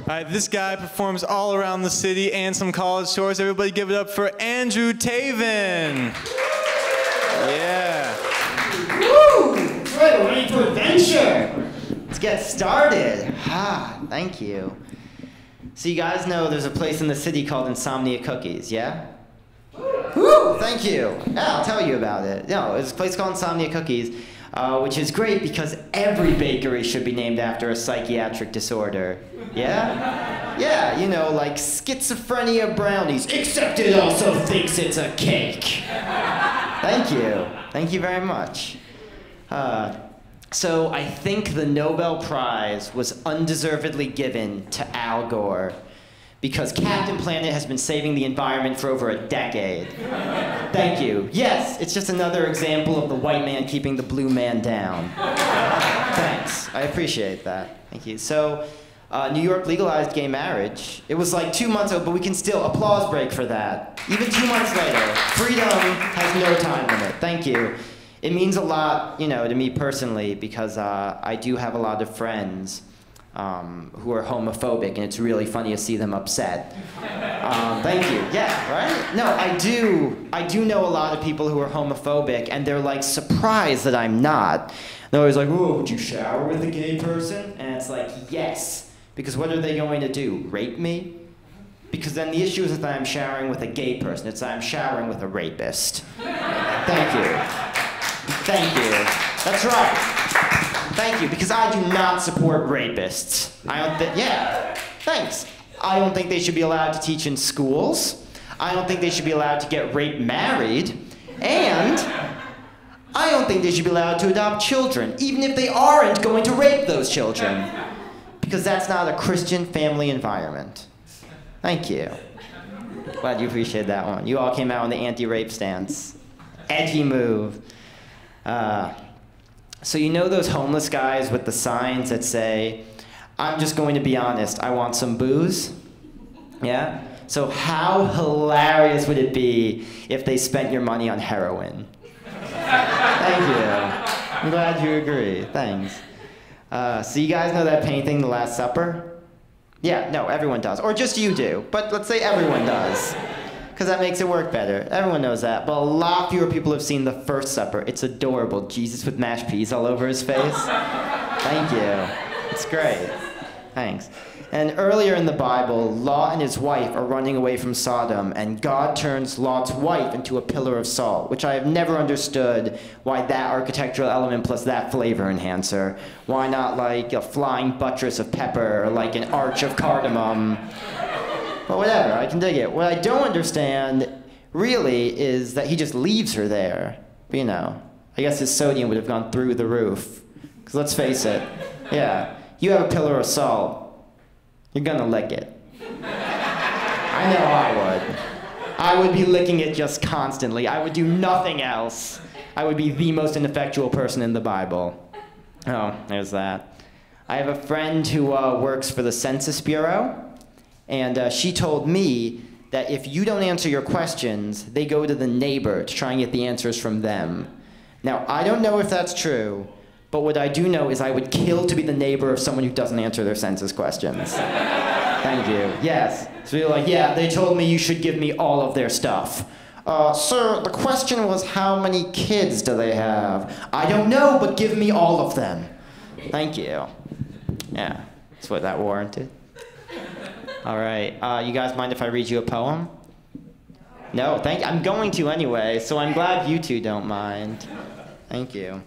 All right, this guy performs all around the city and some college tours. Everybody give it up for Andrew Tavin. Yeah. Woo! That's right, we're ready to adventure. Let's get started. Thank you. So you guys know there's a place in the city called Insomnia Cookies, yeah? Woo! Thank you. Yeah, I'll tell you about it. No, there's a place called Insomnia Cookies, which is great because every bakery should be named after a psychiatric disorder. Yeah? Yeah, you know, like schizophrenia brownies, except it also thinks it's a cake. Thank you. Thank you very much. So I think the Nobel Prize was undeservedly given to Al Gore because Captain Planet has been saving the environment for over a decade. Thank you. Yes, it's just another example of the white man keeping the blue man down. Thanks. I appreciate that. Thank you. So, New York legalized gay marriage. It was like 2 months ago, but we can still applause break for that. Even 2 months later, freedom has no time limit. Thank you. It means a lot, you know, to me personally because I do have a lot of friends who are homophobic, and it's really funny to see them upset. Thank you. Yeah, right? No, I do know a lot of people who are homophobic, and they're like surprised that I'm not. They're always like, "Oh, would you shower with a gay person?" And it's like, yes, because what are they going to do? Rape me? Because then the issue isn't that I'm showering with a gay person; it's that I'm showering with a rapist. Thank you. Thank you. That's right. Thank you, because I do not support rapists. I don't think, yeah, thanks. I don't think they should be allowed to teach in schools. I don't think they should be allowed to get raped married. And I don't think they should be allowed to adopt children, even if they aren't going to rape those children. Because that's not a Christian family environment. Thank you. Glad you appreciate that one. You all came out on the anti-rape stance. Edgy move. So you know those homeless guys with the signs that say, "I'm just going to be honest, I want some booze"? Yeah? So how hilarious would it be if they spent your money on heroin? Thank you. I'm glad you agree. Thanks. So you guys know that painting, The Last Supper? Yeah, no, everyone does. Or just you do. But let's say everyone does. Because that makes it work better. Everyone knows that. But a lot fewer people have seen The First Supper. It's adorable. Jesus with mashed peas all over his face. Thank you. It's great. Thanks. And earlier in the Bible, Lot and his wife are running away from Sodom, and God turns Lot's wife into a pillar of salt, which I have never understood why that architectural element plus that flavor enhancer. Why not like a flying buttress of pepper or like an arch of cardamom? But whatever, I can dig it. What I don't understand, really, is that he just leaves her there. But, you know, I guess his sodium would have gone through the roof. Because let's face it, yeah, you have a pillar of salt, you're gonna lick it. I know I would. I would be licking it just constantly. I would do nothing else. I would be the most ineffectual person in the Bible. Oh, there's that. I have a friend who works for the Census Bureau. And she told me that if you don't answer your questions, they go to the neighbor to try and get the answers from them. Now, I don't know if that's true, but what I do know is I would kill to be the neighbor of someone who doesn't answer their census questions. Thank you. Yes. So you're like, yeah, they told me you should give me all of their stuff. Sir, the question was how many kids do they have? I don't know, but give me all of them. Thank you. Yeah, that's what that warranted. All right, you guys mind if I read you a poem? No, I'm going to anyway, so I'm glad you two don't mind. Thank you.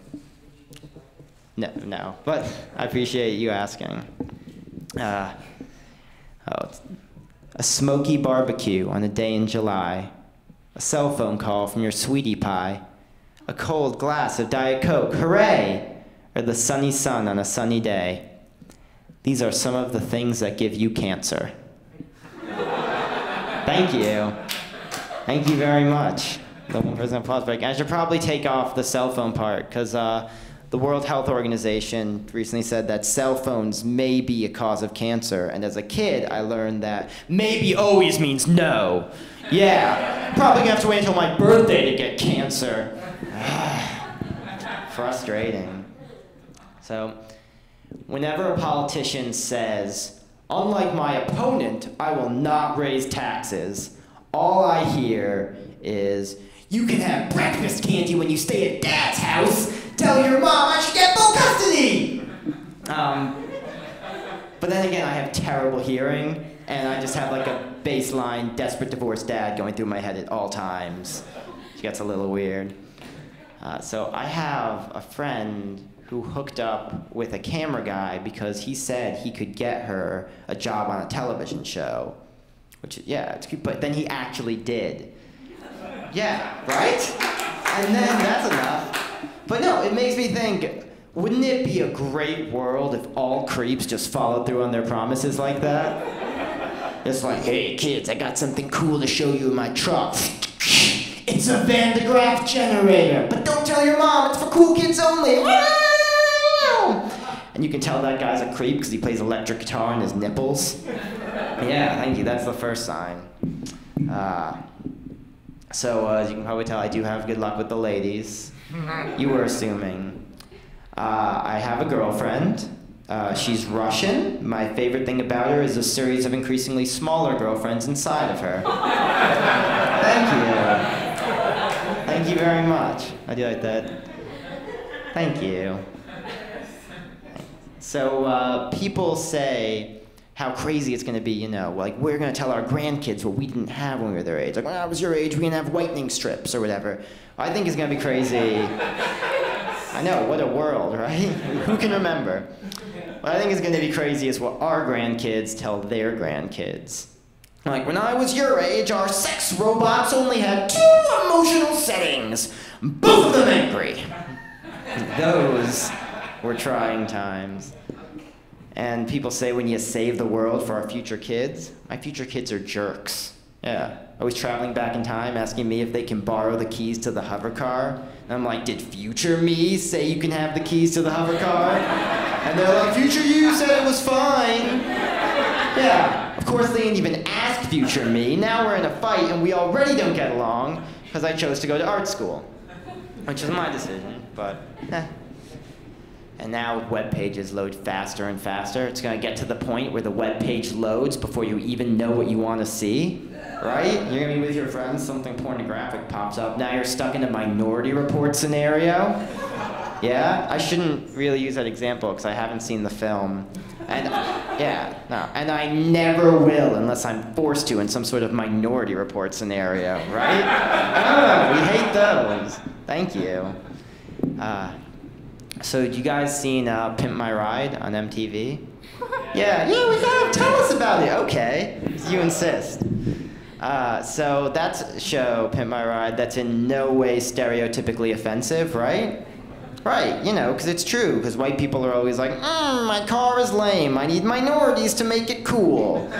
No, but I appreciate you asking. A smoky barbecue on a day in July, a cell phone call from your sweetie pie, a cold glass of Diet Coke, hooray, or the sunny sun on a sunny day. These are some of the things that give you cancer. Thank you. Thank you very much. The 1% pause break. I should probably take off the cell phone part, because the World Health Organization recently said that cell phones may be a cause of cancer. And as a kid, I learned that maybe always means no. Yeah, probably gonna have to wait until my birthday to get cancer. Frustrating. So, whenever a politician says, Unlike my opponent, I will not raise taxes. All I hear is, you can have breakfast candy when you stay at Dad's house. Tell your mom I should get full custody! But then again, I have terrible hearing, and I just have like a baseline desperate divorced dad going through my head at all times. It gets a little weird. So I have a friend who hooked up with a camera guy because he said he could get her a job on a television show. Which, yeah, it's cute, but then he actually did. Yeah, right? And then that's enough. But no, it makes me think, wouldn't it be a great world if all creeps just followed through on their promises like that? It's like, hey kids, I got something cool to show you in my truck. It's a Van de Graaff generator, but don't tell your mom, it's for cool kids only. And you can tell that guy's a creep because he plays electric guitar in his nipples. Yeah, thank you, that's the first sign. So as you can probably tell, I do have good luck with the ladies. You were assuming. I have a girlfriend. She's Russian. My favorite thing about her is a series of increasingly smaller girlfriends inside of her. Thank you. Thank you very much. I do like that. Thank you. So people say how crazy it's going to be, you know, like we're going to tell our grandkids what we didn't have when we were their age. Like when I was your age, we didn't have whitening strips or whatever. I think it's going to be crazy. I know, what a world, right? Who can remember? What I think is going to be crazy is what our grandkids tell their grandkids. Like, when I was your age, our sex robots only had 2 emotional settings. Both of them angry. Those were trying times. And people say when you save the world for our future kids, my future kids are jerks. Yeah, always traveling back in time, asking me if they can borrow the keys to the hover car. And I'm like, did future me say you can have the keys to the hover car? And they're like, future you said it was fine. Yeah, of course they didn't even ask future me. Now we're in a fight and we already don't get along because I chose to go to art school. Which is my decision, but And now web pages load faster and faster. It's gonna get to the point where the web page loads before you even know what you wanna see, right? You're gonna be with your friends, something pornographic pops up. Now you're stuck in a Minority Report scenario. Yeah, I shouldn't really use that example because I haven't seen the film. And yeah, no, and I never will unless I'm forced to in some sort of Minority Report scenario, right? Oh, we hate those. Thank you. So you guys seen Pimp My Ride on MTV? Yeah, we gotta tell us about it. Okay, you insist. So that's a show, Pimp My Ride, that's in no way stereotypically offensive, right? Right, you know, because it's true, because white people are always like, my car is lame, I need minorities to make it cool.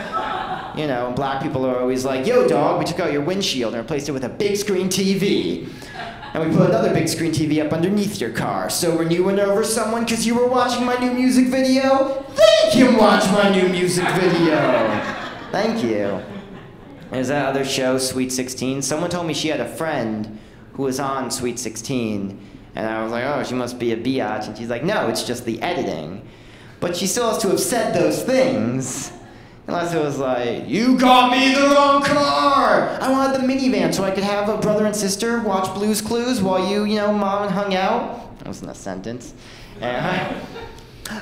You know, and black people are always like, yo dog, we took out your windshield and replaced it with a big screen TV. And we put another big screen TV up underneath your car. So when you went over someone because you were watching my new music video, they can watch my new music video. Thank you. There's that other show, Sweet 16. Someone told me she had a friend who was on Sweet 16. And I was like, oh, she must be a biatch. And she's like, no, it's just the editing. But she still has to have said those things. Unless it was like, you got me the wrong car! I wanted the minivan so I could have a brother and sister watch Blue's Clues while you know, mom and hung out. That wasn't a sentence. And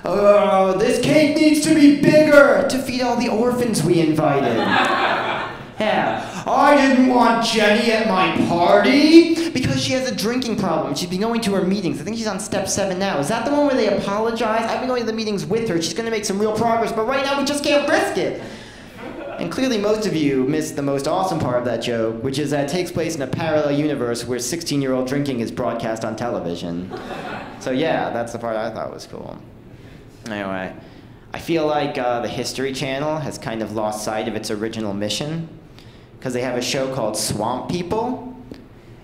oh, this cake needs to be bigger to feed all the orphans we invited. Yeah. I didn't want Jenny at my party because she has a drinking problem. She's been going to her meetings. I think she's on step 7 now. Is that the one where they apologize? I've been going to the meetings with her. She's going to make some real progress, but right now we just can't risk it. And clearly most of you missed the most awesome part of that joke, which is that it takes place in a parallel universe where 16-year-old drinking is broadcast on television. So yeah, that's the part I thought was cool. Anyway, I feel like the History Channel has kind of lost sight of its original mission, because they have a show called Swamp People.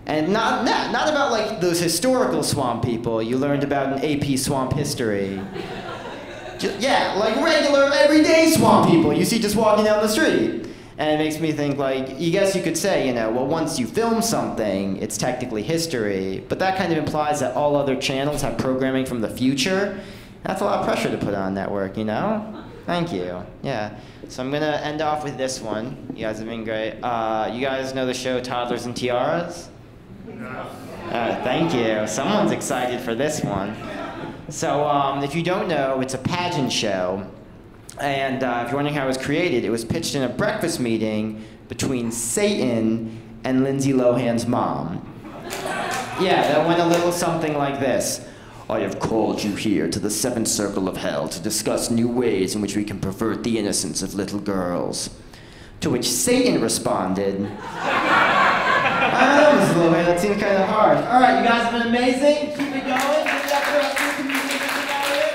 And not about like those historical swamp people you learned about in AP Swamp History. Yeah, like regular, everyday swamp people you see just walking down the street. And it makes me think, like, you guess you could say, you know, well, once you film something, it's technically history. But that kind of implies that all other channels have programming from the future. That's a lot of pressure to put on a network, you know? Thank you. Yeah. So I'm gonna end off with this one. You guys have been great. You guys know the show Toddlers and Tiaras? No. Thank you. Someone's excited for this one. So if you don't know, it's a pageant show. And if you're wondering how it was created, it was pitched in a breakfast meeting between Satan and Lindsay Lohan's mom. Yeah, that went a little something like this. I have called you here to the seventh circle of hell to discuss new ways in which we can pervert the innocence of little girls. To which Satan responded, that seemed kind of hard. All right, you guys have been amazing. Keep it going. Give it up for our two comedians out here.